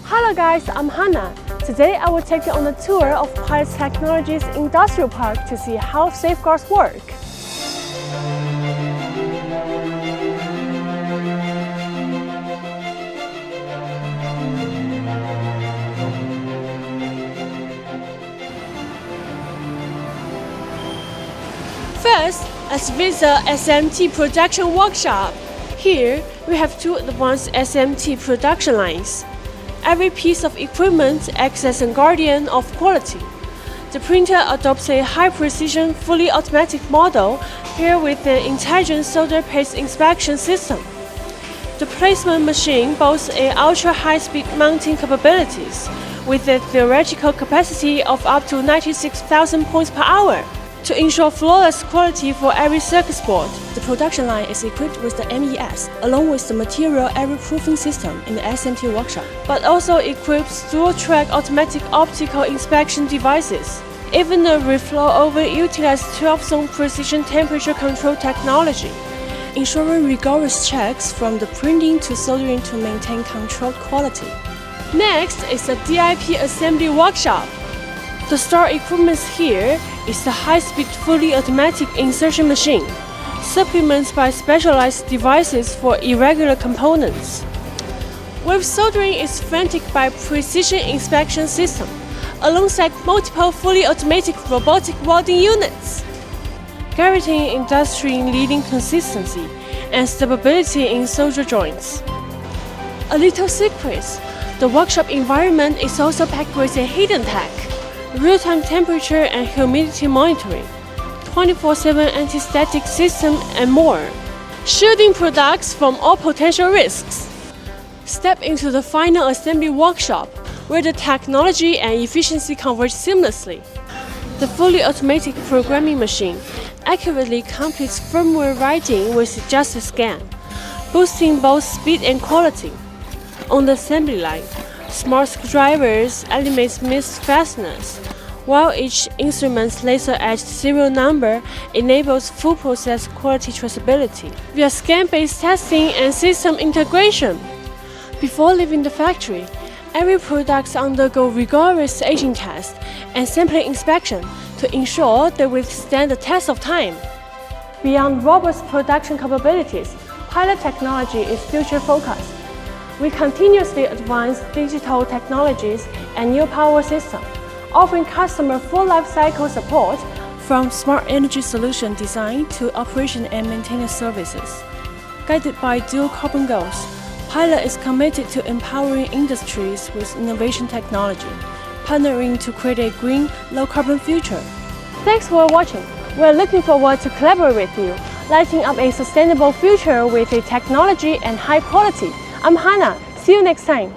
Hello guys, I'm Hannah. Today I will take you on a tour of Pilot Technology's industrial park to see how safeguards work. First, let's visit the SMT production workshop. Here, we have two advanced SMT production lines. Every piece of equipment acts as a guardian of quality. The printer adopts a high-precision, fully automatic model paired with an intelligent solder paste inspection system. The placement machine boasts ultra-high-speed mounting capabilities with a theoretical capacity of up to 96,000 points per hour. To ensure flawless quality for every circuit board, the production line is equipped with the MES, along with the material error-proofing system in the SMT workshop, but also equips dual-track automatic optical inspection devices. Even the reflow oven utilizes 12-zone precision temperature control technology, ensuring rigorous checks from the printing to soldering to maintain controlled quality. Next is the DIP assembly workshop. The star equipment here is the high-speed fully automatic insertion machine, supplemented by specialized devices for irregular components. Wave soldering is flanked by precision inspection system, alongside multiple fully automatic robotic welding units, guaranteeing industry-leading consistency and stability in solder joints. A little secret, the workshop environment is also packed with a hidden tech. Real-time temperature and humidity monitoring, 24/7 anti-static system, and more, shielding products from all potential risks. Step into the final assembly workshop, where the technology and efficiency converge seamlessly. The fully automatic programming machine accurately completes firmware writing with just a scan, boosting both speed and quality. On the assembly line, smart screwdrivers eliminate missed fasteners, while each instrument's laser-etched serial number enables full process quality traceability via scan-based testing and system integration. Before leaving the factory, every product undergo rigorous aging test and sampling inspection to ensure they withstand the test of time. Beyond robust production capabilities, Pilot Technology is future-focused. We continuously advance digital technologies and new power systems, offering customer full lifecycle support from smart energy solution design to operation and maintenance services. Guided by dual carbon goals, Pilot is committed to empowering industries with innovation technology, partnering to create a green, low-carbon future. Thanks for watching. We're looking forward to collaborate with you, lighting up a sustainable future with a technology and high quality. I'm Hannah. See you next time.